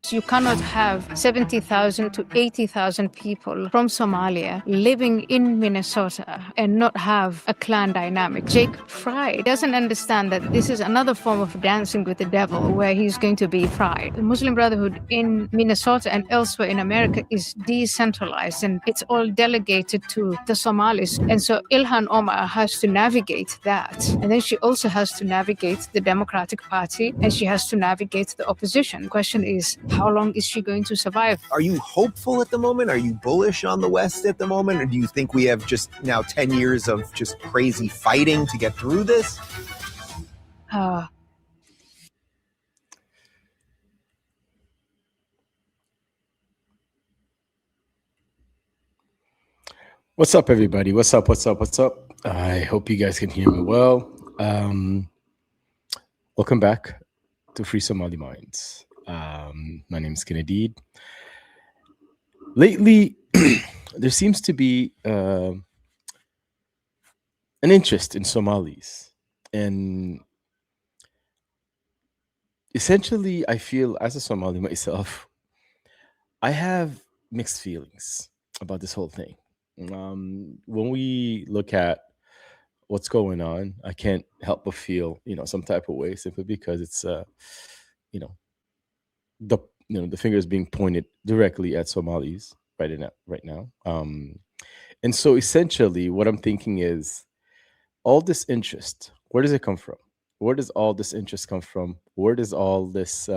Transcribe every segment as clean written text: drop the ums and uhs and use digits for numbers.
You cannot have 70,000 to 80,000 people from Somalia living in Minnesota and not have a clan dynamic. Jacob Fry doesn't understand that this is another form of dancing with the devil where he's going to be fried. The Muslim Brotherhood in Minnesota and elsewhere in America is decentralized and it's all delegated to the Somalis. And so Ilhan Omar has to navigate that. And then she also has to navigate the Democratic Party and she has to navigate the opposition. The question is, how long is she going to survive? Are you hopeful at the moment? Are you bullish on the West at the moment? Or do you think we have just now 10 years of just crazy fighting to get through this? What's up, everybody? What's up? I hope you guys can hear me well. Welcome back to Free Somali Minds. My name is Kennedy. Lately, there seems to be an interest in Somalis. And essentially, I feel as a Somali myself, I have mixed feelings about this whole thing. When we look at what's going on, I can't help but feel, some type of way simply because it's, the finger is being pointed directly at Somalis right now. And so essentially what I'm thinking is all this interest, where does it come from? Where does all this interest come from? Where does all this,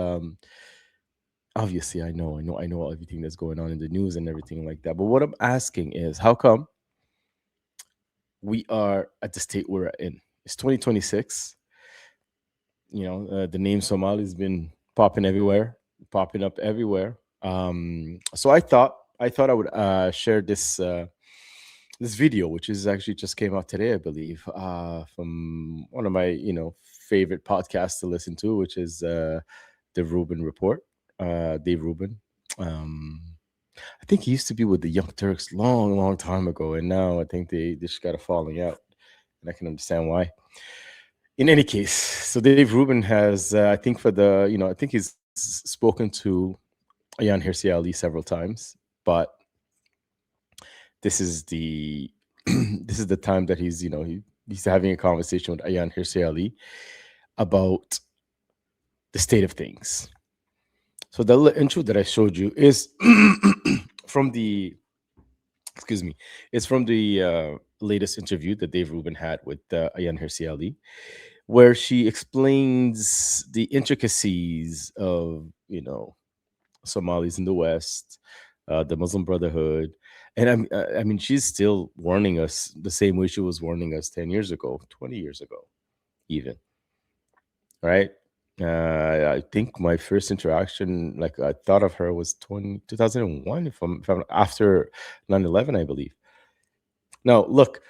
obviously I know everything that's going on in the news and everything like that. But what I'm asking is how come we are at the state we're in? It's 2026. The name Somali has been popping up everywhere. So I thought I would share this video, which is actually just came out today, I believe, from one of my favorite podcasts to listen to, which is the Rubin Report. Dave Rubin. I think he used to be with the Young Turks long time ago, and now I think they just got a falling out, and I can understand why. In any case, so Dave Rubin has, I think I think he's spoken to Ayaan Hirsi Ali several times, but this is the time that he's he's having a conversation with Ayaan Hirsi Ali about the state of things. So the intro that I showed you is from the latest interview that Dave Rubin had with Ayaan Hirsi Ali, where she explains the intricacies of Somalis in the West, the Muslim Brotherhood, and I mean she's still warning us the same way she was warning us 10 years ago, 20 years ago, even. Right? I think my first interaction, like I thought of her, was 2001, if I'm after 9/11, I believe. Now, look,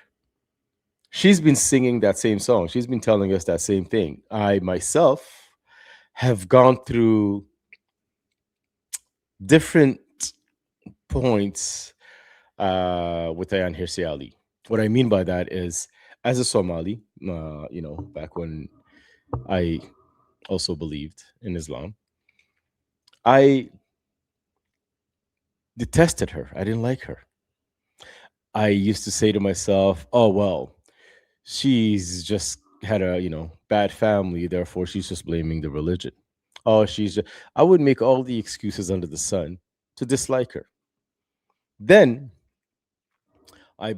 she's been singing that same song. She's been telling us that same thing. I myself have gone through different points with Ayaan Hirsi Ali. What I mean by that is, as a Somali, back when I also believed in Islam, I detested her. I didn't like her. I used to say to myself, oh, well, she's just had a, bad family. Therefore, she's just blaming the religion. Oh, I would make all the excuses under the sun to dislike her. Then I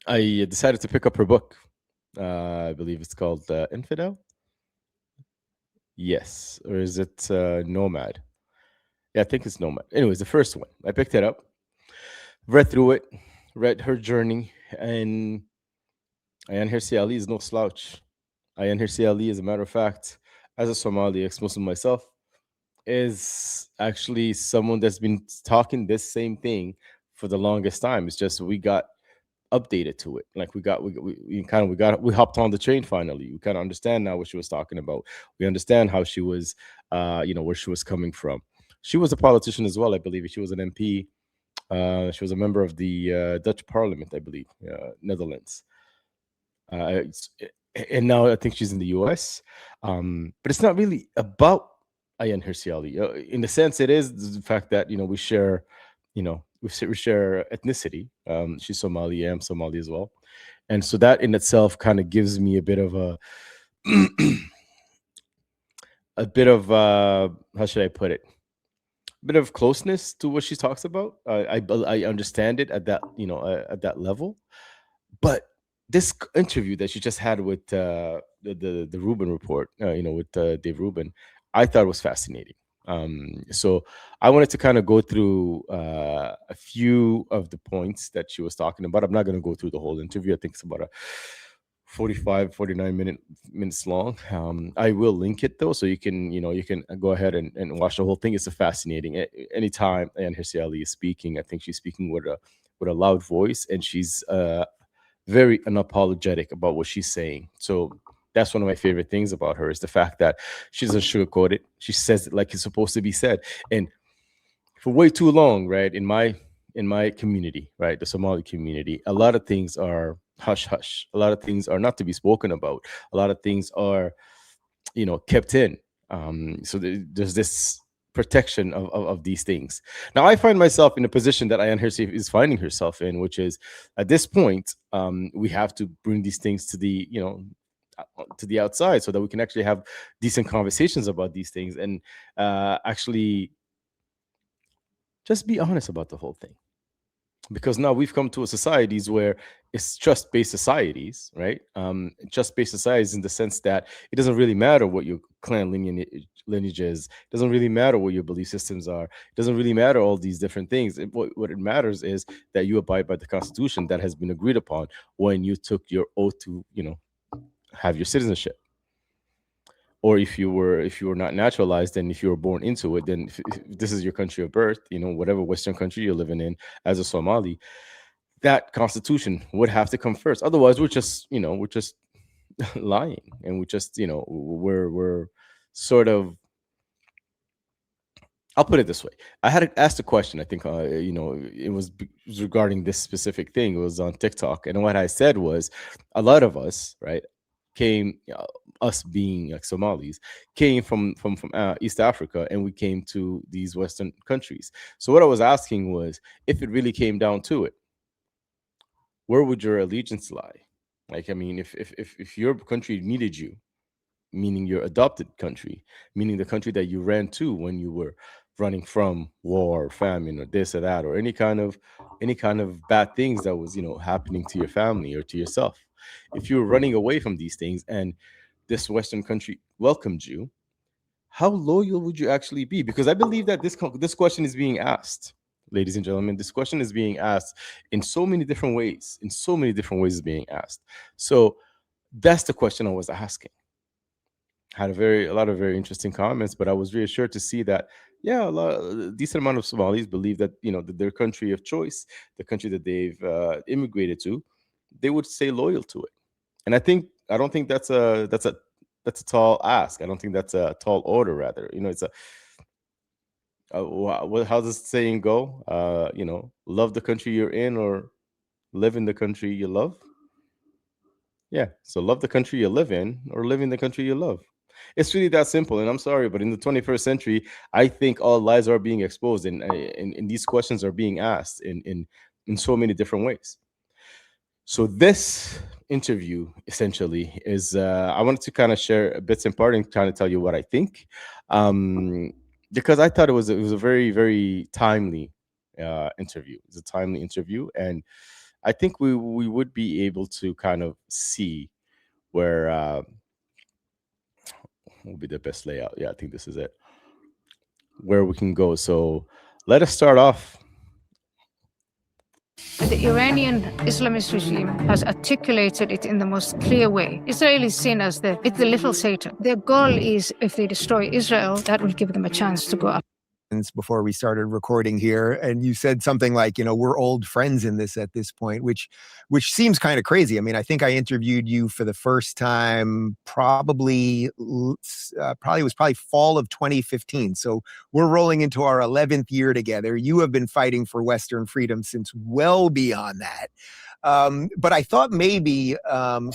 I decided to pick up her book. I believe it's called Infidel. Yes. Or is it Nomad? Yeah, I think it's Nomad. Anyways, the first one. I picked it up, read through it, read her journey, and Ayaan Hirsi Ali is no slouch. Ayaan Hirsi Ali, as a matter of fact, as a Somali ex-Muslim myself, is actually someone that's been talking this same thing for the longest time. It's just we got updated to it. Like we hopped on the train finally. We kind of understand now what she was talking about. We understand how she was, where she was coming from. She was a politician as well, I believe. She was an MP. She was a member of the Dutch Parliament, I believe, Netherlands. And now I think she's in the US. But it's not really about Ayaan Hirsi Ali. In the sense, it is the fact that we share, we share ethnicity. She's Somali, I'm Somali as well, and so that in itself kind of gives me a bit of a a bit of how should I put it? Bit of closeness to what she talks about. I understand it at that at that level, but this interview that she just had with the Rubin report, with Dave Rubin, I thought was fascinating. So I wanted to kind of go through a few of the points that she was talking about. I'm not going to go through the whole interview. I think it's about a 49 minutes long. I will link it though, so you can go ahead and watch the whole thing. It's a fascinating. Anytime Ayaan Hirsi Ali is speaking, I think she's speaking with a loud voice, and she's very unapologetic about what she's saying. So that's one of my favorite things about her, is the fact that she doesn't sugarcoat it. She says it like it's supposed to be said. And for way too long, right, in my community, right, the Somali community, a lot of things are hush hush. A lot of things are not to be spoken about. A lot of things are kept in. So there's this protection of these things. Now I find myself in a position that Ayaan Hirsi is finding herself in, which is at this point, we have to bring these things to the outside, so that we can actually have decent conversations about these things, and actually just be honest about the whole thing. Because now we've come to a societies where it's trust-based societies, right? Trust-based societies in the sense that it doesn't really matter what your clan lineage is. It doesn't really matter what your belief systems are. It doesn't really matter all these different things. What it matters is that you abide by the Constitution that has been agreed upon when you took your oath to, have your citizenship. Or if you were not naturalized, and if you were born into it, then if this is your country of birth, whatever Western country you're living in as a Somali, that constitution would have to come first. Otherwise, we're just lying, and we're sort of. I'll put it this way. I had asked a question. I think it was regarding this specific thing. It was on TikTok, and what I said was, a lot of us, right, came, us being like Somalis, came from East Africa, and we came to these Western countries. So what I was asking was, if it really came down to it, where would your allegiance lie? Like, I mean, if your country needed you, meaning your adopted country, meaning the country that you ran to when you were running from war or famine or this or that, or any kind of bad things that was happening to your family or to yourself. If you were running away from these things, and this Western country welcomed you, how loyal would you actually be? Because I believe that this question is being asked, ladies and gentlemen. This question is being asked in so many different ways. In so many different ways, is being asked. So that's the question I was asking. Had a lot of very interesting comments, but I was reassured to see that, yeah, a decent amount of Somalis believe that that their country of choice, the country that they've immigrated to, they would stay loyal to it. And I don't think that's a tall ask. I don't think that's a tall order. Rather, it's how does the saying go? Love the country you're in, or live in the country you love. Yeah. So love the country you live in, or live in the country you love. It's really that simple. And I'm sorry, but in the 21st century, I think all lies are being exposed, and these questions are being asked in so many different ways. So this interview essentially is, I wanted to kind of share bits and part and kind of tell you what I think, um, because I thought it was a very very timely interview. It's a timely interview, and I think we would be able to kind of see where will be the best layout. Yeah, I think this is it, where we can go. So let us start off. The Iranian Islamist regime has articulated it in the most clear way. Israel is seen as it's the little Satan. Their goal is, if they destroy Israel, that will give them a chance to go up. Before we started recording here, and you said something like, we're old friends in this at this point, which seems kind of crazy. I mean, I think I interviewed you for the first time probably fall of 2015. So we're rolling into our 11th year together. You have been fighting for Western freedom since well beyond that. But I thought maybe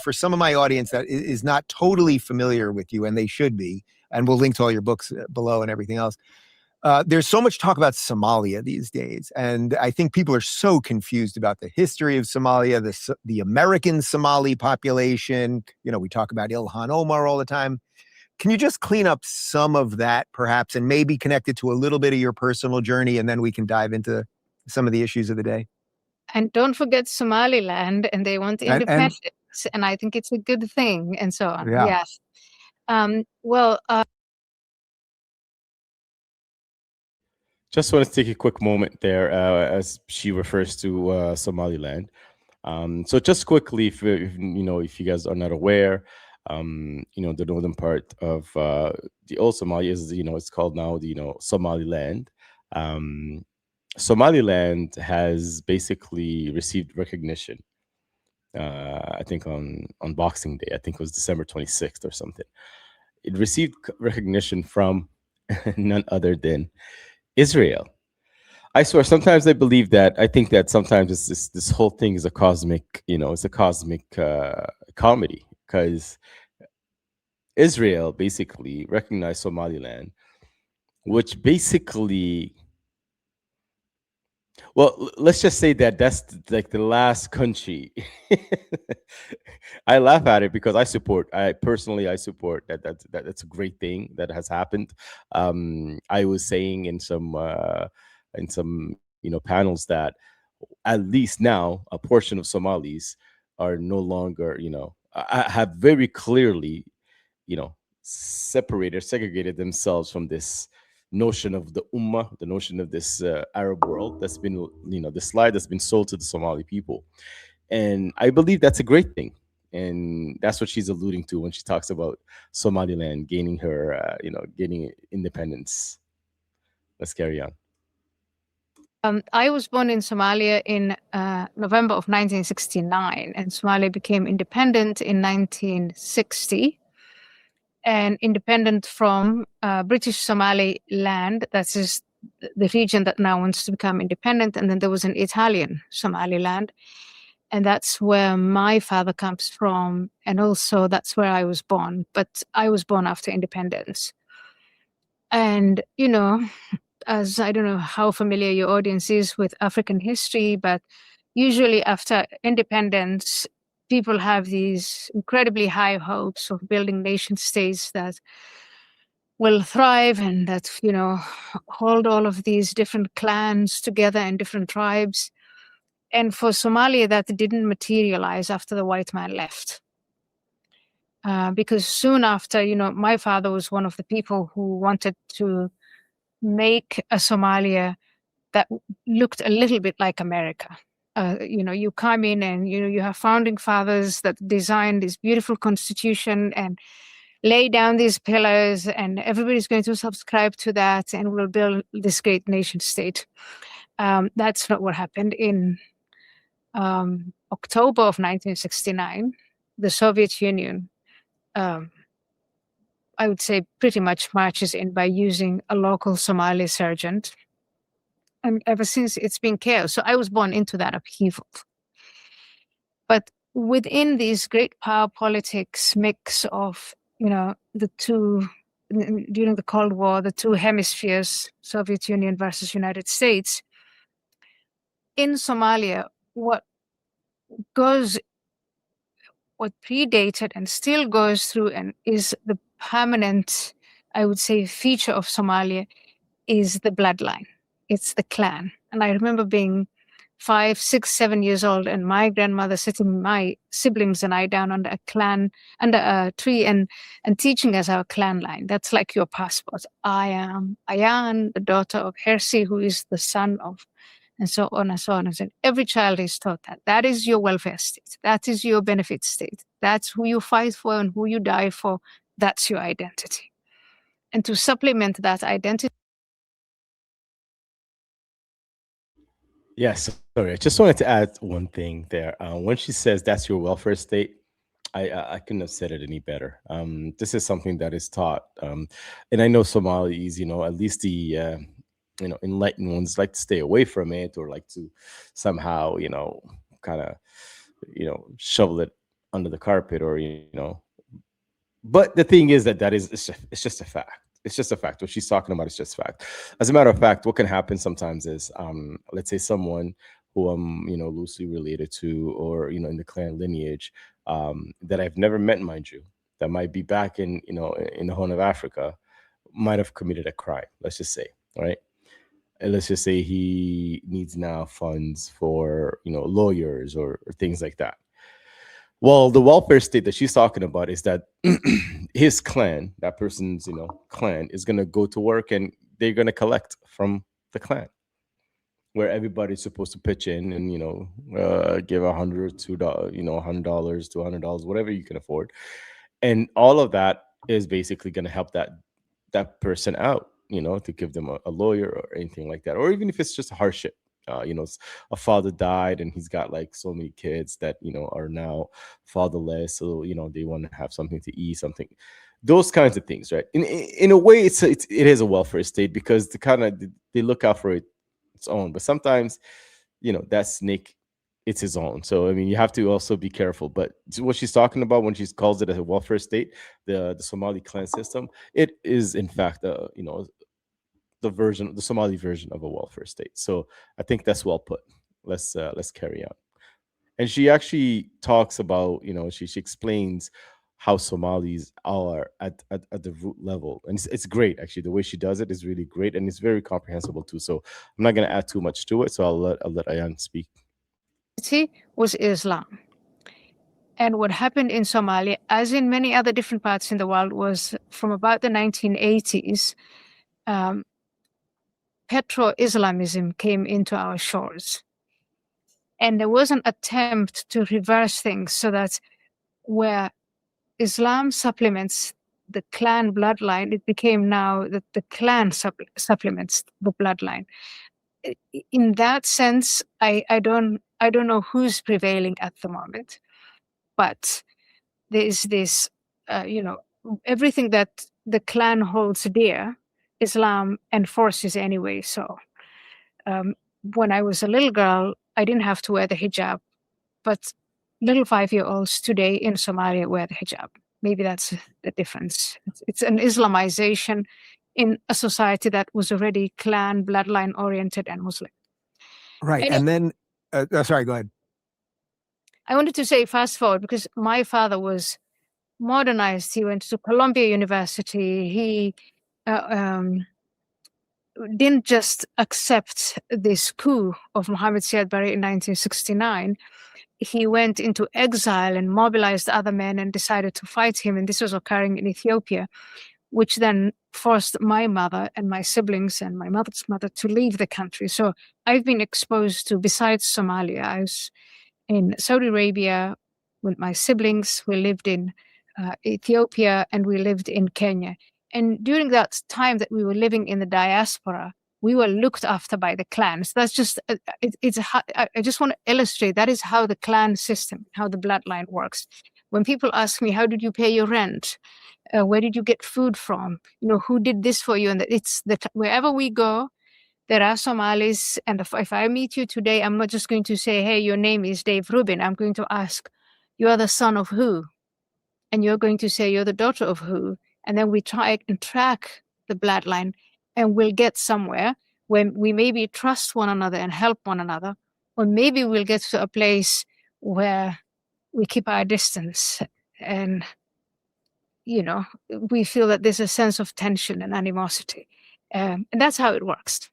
for some of my audience that is not totally familiar with you, and they should be, and we'll link to all your books below and everything else. There's so much talk about Somalia these days, and I think people are so confused about the history of Somalia, the American Somali population. We talk about Ilhan Omar all the time. Can you just clean up some of that, perhaps, and maybe connect it to a little bit of your personal journey, and then we can dive into some of the issues of the day? And don't forget Somaliland, and they want And independence, and I think it's a good thing, and so on. yeah, Yes. Well, Just want to take a quick moment there as she refers to Somaliland. So just quickly, if you guys are not aware, the northern part of the old Somalia is, it's called now the, Somaliland. Um, Somaliland has basically received recognition. I think on Boxing Day, I think it was December 26th or something. It received recognition from none other than Israel. I swear, sometimes I believe that. I think that sometimes this whole thing is a cosmic, it's a cosmic comedy, because Israel basically recognized Somaliland, which basically, well, let's just say that that's like the last country. I laugh at it because I personally support that's a great thing that has happened. I was saying in some panels that at least now a portion of Somalis are no longer, have very clearly, segregated themselves from this notion of the ummah, the notion of this Arab world that's been, the slide that's been sold to the Somali people. And I believe that's a great thing. And that's what she's alluding to when she talks about Somaliland gaining gaining independence. Let's carry on. I was born in Somalia in November of 1969, and Somalia became independent in 1960, and independent from British Somaliland. That is the region that now wants to become independent. And then there was an Italian Somaliland, and that's where my father comes from, and also that's where I was born. But I was born after independence. And, as I don't know how familiar your audience is with African history, but usually after independence, people have these incredibly high hopes of building nation states that will thrive and that, hold all of these different clans together and different tribes. And for Somalia, that didn't materialize after the white man left. Because soon after, my father was one of the people who wanted to make a Somalia that looked a little bit like America. You come in and you have founding fathers that designed this beautiful constitution and lay down these pillars, and everybody's going to subscribe to that, and we'll build this great nation state. That's not what happened. In October of 1969, the Soviet Union, I would say, pretty much marches in by using a local Somali sergeant. And ever since, it's been chaos. So I was born into that upheaval. But within these great power politics mix of, the two, during the Cold War, the two hemispheres, Soviet Union versus United States, in Somalia, what predated and still goes through and is the permanent, I would say, feature of Somalia is the bloodline. It's the clan. And I remember being 5, 6, 7 years old, and my grandmother sitting my siblings and I down under a tree and teaching us our clan line. That's like your passport. I am Ayaan, the daughter of Hirsi, who is the son of, and so on and so on. And so every child is taught that. That is your welfare state. That is your benefit state. That's who you fight for and who you die for. That's your identity. And to supplement that identity. Yes, sorry. I just wanted to add one thing there. When she says that's your welfare state, I couldn't have said it any better. This is something that is taught, and I know Somalis, at least the enlightened ones like to stay away from it, or like to somehow, kind of, shovel it under the carpet, or But the thing is that it's just a fact. It's just a fact. What she's talking about is just fact. As a matter of fact, what can happen sometimes is, let's say someone who I'm, loosely related to, or in the clan lineage, that I've never met, mind you, that might be back in, in the Horn of Africa, might have committed a crime. Let's just say, right? And let's just say he needs now funds for, lawyers, or things like that. Well, the welfare state that she's talking about is that his clan, that person's, clan, is gonna go to work and they're gonna collect from the clan, where everybody's supposed to pitch in and give $100, $2, $100, $200, whatever you can afford, and all of that is basically gonna help that person out, to give them a lawyer or anything like that, or even if it's just a hardship. A father died and he's got like so many kids that are now fatherless, so they want to have something to eat, something, those kinds of things, right? In a way, it is a welfare state, because they look out for its own, but sometimes that snake, it's his own. So I mean, you have to also be careful. But what she's talking about when she calls it a welfare state, the Somali clan system, it is in fact the Somali version of a welfare state. So I think that's well put. Let's carry on. And she actually talks about, she explains how Somalis are at the root level, and it's great actually. The way she does it is really great, and it's very comprehensible too. So I'm not going to add too much to it. So I'll let Ayan speak. Was Islam. And what happened in Somalia, as in many other different parts in the world, was from about the 1980s, petro-Islamism came into our shores. And there was an attempt to reverse things so that where Islam supplements the clan bloodline, it became now that the clan supplements the bloodline. In that sense, I don't know who's prevailing at the moment, but there is this, everything that the clan holds dear, Islam enforces anyway. So when I was a little girl, I didn't have to wear the hijab, but little 5-year-olds today in Somalia wear the hijab. Maybe that's the difference. It's an Islamization in a society that was already clan, bloodline oriented and Muslim. Right. And then, sorry, go ahead. I wanted to say fast forward because my father was modernized. He went to Columbia University. He didn't just accept this coup of Mohammed Siad Barre in 1969. He went into exile and mobilized other men and decided to fight him. And this was occurring in Ethiopia, which then forced my mother and my siblings and my mother's mother to leave the country. So I've been exposed to, besides Somalia, I was in Saudi Arabia with my siblings. We lived in Ethiopia and we lived in Kenya. And during that time that we were living in the diaspora, we were looked after by the clans. That's just, I just want to illustrate that is how the clan system, how the bloodline works. When people ask me, how did you pay your rent? Where did you get food from? Who did this for you? And it's wherever we go, there are Somalis. And if I meet you today, I'm not just going to say, hey, your name is Dave Rubin. I'm going to ask, you are the son of who? And you're going to say, you're the daughter of who? And then we try and track the bloodline, and we'll get somewhere when we maybe trust one another and help one another. Or maybe we'll get to a place where we keep our distance and, we feel that there's a sense of tension and animosity. And that's how it works.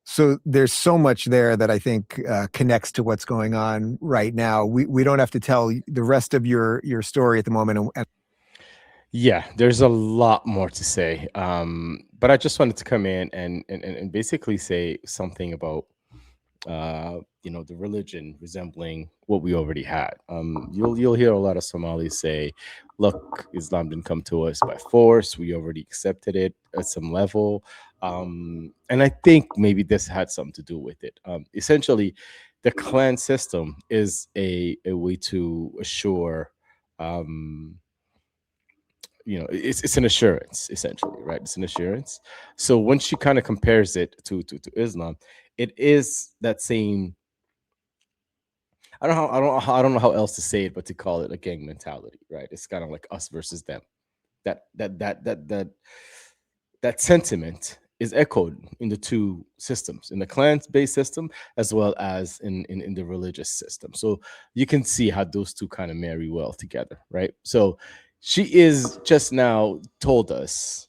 So there's so much there that I think connects to what's going on right now. We don't have to tell the rest of your story at the moment. Yeah, there's a lot more to say. But I just wanted to come in and basically say something about the religion resembling what we already had. You'll hear a lot of Somalis say, look, Islam didn't come to us by force. We already accepted it at some level. And I think maybe this had something to do with it. Essentially, the clan system is a way to assure it's an assurance, essentially, right? It's an assurance. So when she kind of compares it to Islam, it is that same I don't know how else to say it, but to call it a gang mentality, right? It's kind of like us versus them. That that that that that that sentiment is echoed in the two systems, in the clan-based system as well as in the religious system. So you can see how those two kind of marry well together, right? So she is just now told us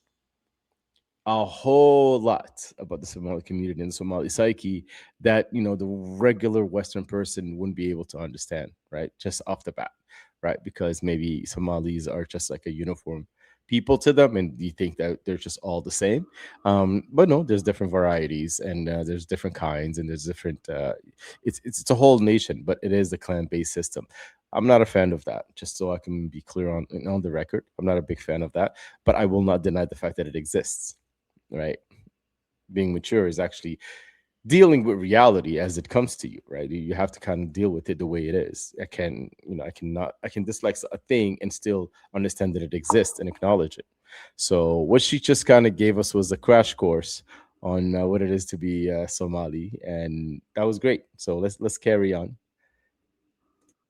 a whole lot about the Somali community and the Somali psyche that the regular Western person wouldn't be able to understand, right? Just off the bat, right? Because maybe Somalis are just like a uniform people to them, and you think that they're just all the same. But no, there's different varieties, and there's different kinds, and there's different. It's a whole nation, but it is the clan-based system. I'm not a fan of that. Just so I can be clear on the record, I'm not a big fan of that. But I will not deny the fact that it exists, right? Being mature is actually dealing with reality as it comes to you, right? You have to kind of deal with it the way it is. I can dislike a thing and still understand that it exists and acknowledge it. So what she just kind of gave us was a crash course on what it is to be Somali, and that was great. So let's carry on.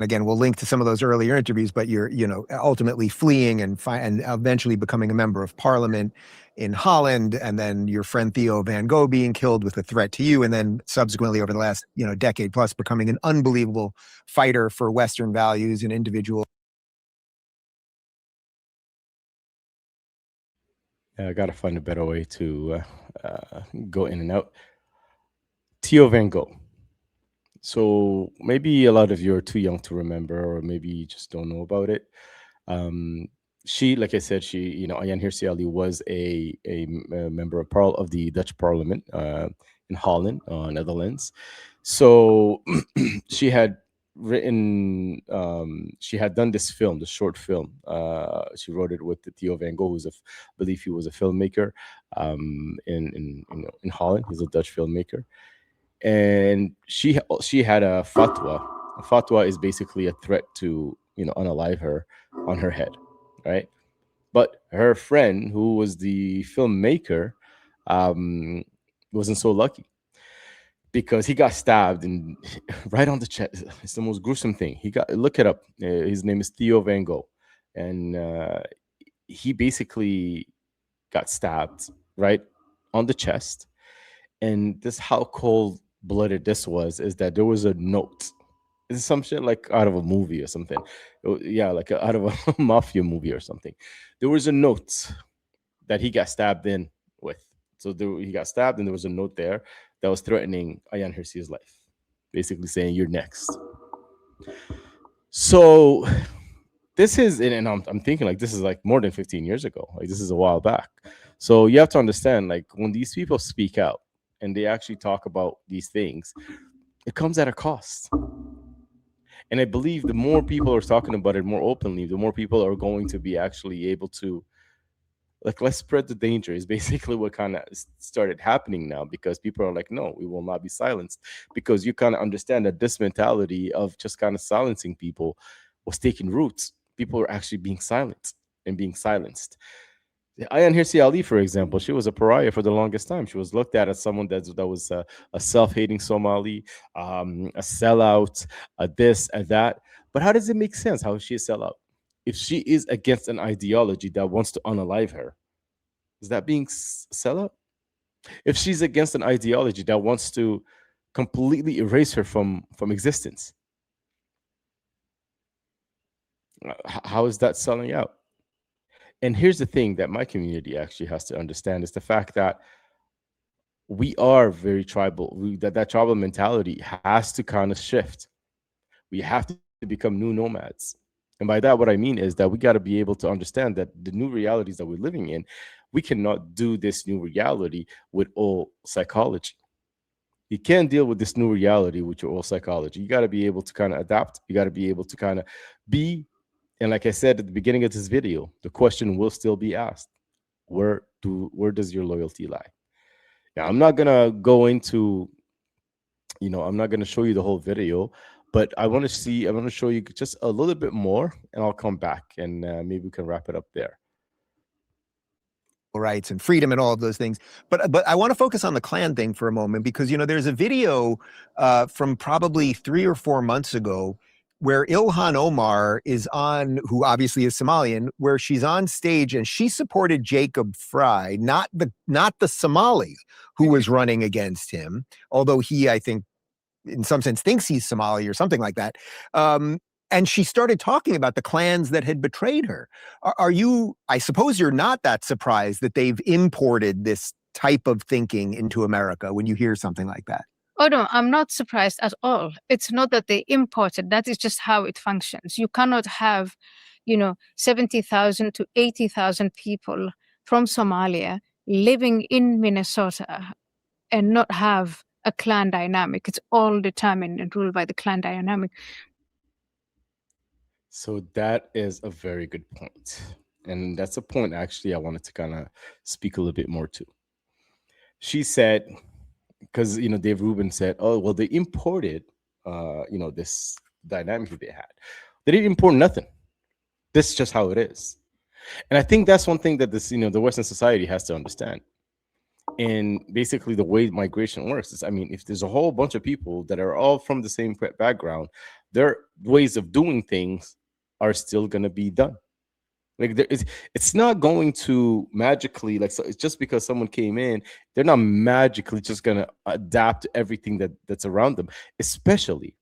Again, we'll link to some of those earlier interviews, but you're, ultimately fleeing and eventually becoming a member of parliament in Holland, and then your friend Theo Van Gogh being killed with a threat to you, and then subsequently over the last, decade plus becoming an unbelievable fighter for Western values and individual. I got to find a better way to go in and out. Theo Van Gogh. So maybe a lot of you are too young to remember, or maybe you just don't know about it. Um, she, like I said, Ayaan Hirsi Ali was a member of the Dutch Parliament in Holland, Netherlands. So she had she had done this film, the short film. She wrote it with Theo Van Gogh, I believe he was a filmmaker in Holland. He's a Dutch filmmaker, and she had a fatwa. A fatwa is basically a threat to unalive her on her head, right? But her friend, who was the filmmaker, um, wasn't so lucky because he got stabbed and right on the chest. It's the most gruesome thing. He got look it up. His name is Theo Van Gogh, and he basically got stabbed right on the chest. And this how cold blooded this was is that there was a note. It's some shit like out of a movie or something. Yeah, like out of a mafia movie or something. There was a note that he got stabbed in with. So he got stabbed, and there was a note there that was threatening Ayaan Hirsi's life, basically saying, "You're next." So this is, and I'm thinking like this is like more than 15 years ago. Like this is a while back. So you have to understand, like when these people speak out and they actually talk about these things, it comes at a cost. And I believe the more people are talking about it more openly, the more people are going to be actually able to, like, let's spread the danger is basically what kind of started happening now, because people are like, no, we will not be silenced, because you kind of understand that this mentality of just kind of silencing people was taking roots. People were actually being silent and being silenced. Ayaan Hirsi Ali, for example, she was a pariah for the longest time. She was looked at as someone that was a self-hating Somali, a sellout, a this and that. But how does it make sense? How is she a sellout? If she is against an ideology that wants to unalive her, is that being sellout? If she's against an ideology that wants to completely erase her from existence, how is that selling out? And here's the thing that my community actually has to understand is the fact that we are very tribal. That tribal mentality has to kind of shift. We have to become new nomads. And by that, what I mean is that we got to be able to understand that the new realities that we're living in, we cannot do this new reality with all psychology. You can't deal with this new reality with your old psychology. You got to be able to kind of adapt. You got to be able to kind of be. And like I said at the beginning of this video, the question will still be asked: where does your loyalty lie? Now, I'm not gonna go into, I'm not gonna show you the whole video, but I want to show you just a little bit more, and I'll come back and maybe we can wrap it up there. rights and freedom and all of those things. But I want to focus on the clan thing for a moment, because there's a video from probably 3 or 4 months ago where Ilhan Omar is on, who obviously is Somalian, where she's on stage and she supported Jacob Fry, not the Somali who was running against him, although he, I think, in some sense thinks he's Somali or something like that. And she started talking about the clans that had betrayed her. Are you, I suppose you're not that surprised that they've imported this type of thinking into America when you hear something like that? Oh, no, I'm not surprised at all. It's not that they imported, that is just how it functions. You cannot have, 70,000 to 80,000 people from Somalia living in Minnesota and not have a clan dynamic. It's all determined and ruled by the clan dynamic. So that is a very good point. And that's a point actually I wanted to kind of speak a little bit more to. She said, because Dave Rubin said, oh, well, they imported this dynamic that they had. They didn't import nothing. This is just how it is. And I think that's one thing that the Western society has to understand. And basically the way migration works is, if there's a whole bunch of people that are all from the same background, their ways of doing things are still going to be done. Like it's not going to magically, so it's just because someone came in, they're not magically just going to adapt to everything that's around them, especially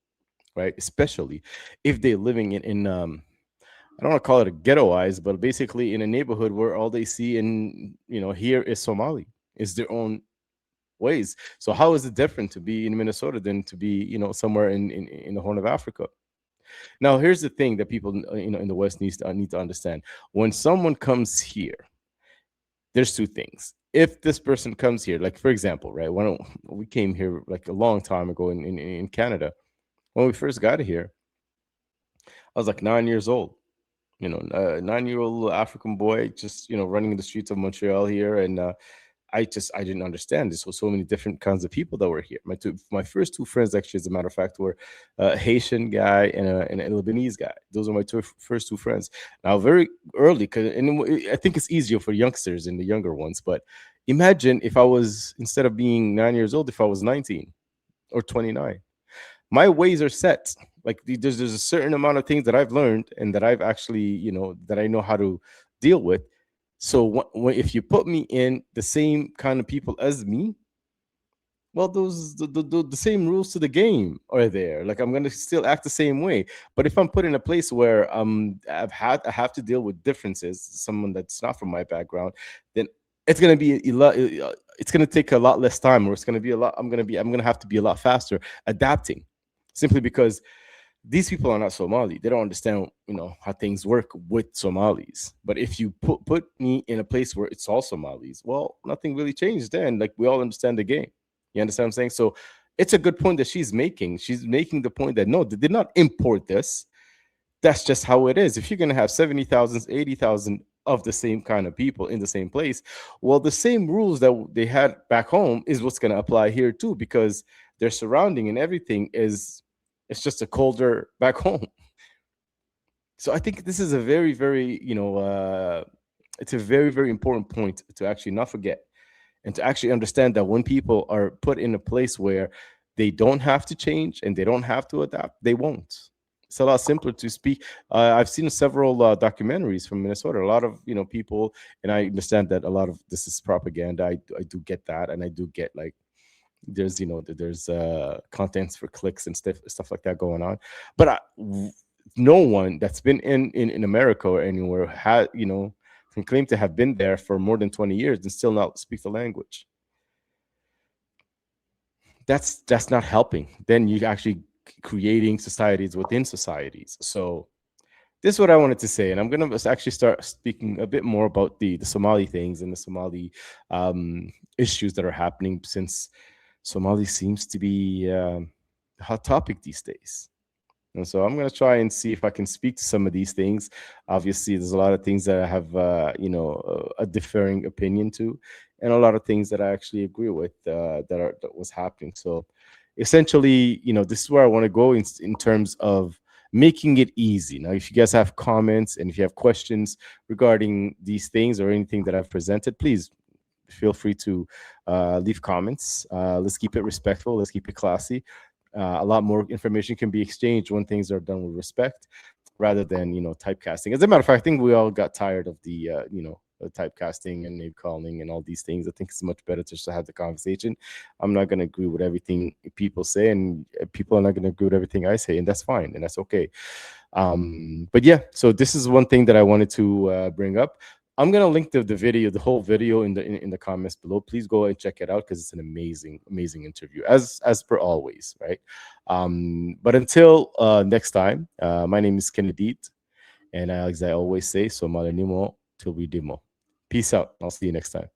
if they're living in I don't want to call it a ghettoized, but basically in a neighborhood where all they see and here is Somali, is their own ways. So how is it different to be in Minnesota than to be somewhere in the Horn of Africa? Now, here's the thing that people in the West need to understand. When someone comes here, there's two things. If this person comes here, like for example, right, when we came here like a long time ago in Canada, when we first got here, I was like 9 years old. 9-year-old African boy, just running in the streets of Montreal here, and I didn't understand this. Was so many different kinds of people that were here. My first two friends, actually, as a matter of fact, were a Haitian guy and a Lebanese guy. Those are my first two friends. Now, very early, and I think it's easier for youngsters and the younger ones. But imagine if I was, instead of being 9 years old, if I was 19 or 29. My ways are set. Like there's a certain amount of things that I've learned and that I've actually, that I know how to deal with. So if you put me in the same kind of people as me, well, those the same rules to the game are there. Like I'm gonna still act the same way. But if I'm put in a place where I have to deal with differences, someone that's not from my background, then it's gonna be it's gonna take a lot less time, or it's gonna be a lot. I'm gonna have to be a lot faster adapting, simply because these people are not Somali. They don't understand, how things work with Somalis. But if you put me in a place where it's all Somalis, well, nothing really changed then. Like we all understand the game. You understand what I'm saying? So it's a good point that she's making. She's making the point that no, they did not import this. That's just how it is. If you're going to have 70,000, 80,000 of the same kind of people in the same place, well, the same rules that they had back home is what's going to apply here too, because their surrounding and everything it's just a colder back home. So I think this is a very, very, it's a very, very important point to actually not forget, and to actually understand that when people are put in a place where they don't have to change and they don't have to adapt, they won't. It's a lot simpler to speak. I've seen several documentaries from Minnesota. A lot of people, and I understand that a lot of this is propaganda. I do get that, and I do get like there's contents for clicks and stuff like that going on. But no one that's been in America or anywhere had can claim to have been there for more than 20 years and still not speak the language. That's not helping. Then you're actually creating societies within societies. So this is what I wanted to say, and I'm going to actually start speaking a bit more about the Somali things and the Somali issues that are happening, since Somali seems to be a hot topic these days. And so I'm going to try and see if I can speak to some of these things. Obviously, there's a lot of things that I have, a differing opinion to, and a lot of things that I actually agree with that was happening. So essentially, this is where I want to go in terms of making it easy. Now, if you guys have comments and if you have questions regarding these things or anything that I've presented, please feel free to leave comments. Let's keep it respectful. Let's keep it classy. A lot more information can be exchanged when things are done with respect, rather than typecasting. As a matter of fact, I think we all got tired of the typecasting and name calling and all these things. I think it's much better to just have the conversation. I'm not going to agree with everything people say, and people are not going to agree with everything I say, and that's fine, and that's okay. But yeah, so this is one thing that I wanted to bring up. I'm gonna link the video, the whole video, in the comments below. Please go and check it out, because it's an amazing interview, as per always, right? But until next time, my name is Kennedy, and as I always say, Somali Nimo till we demo. Peace out. I'll see you next time.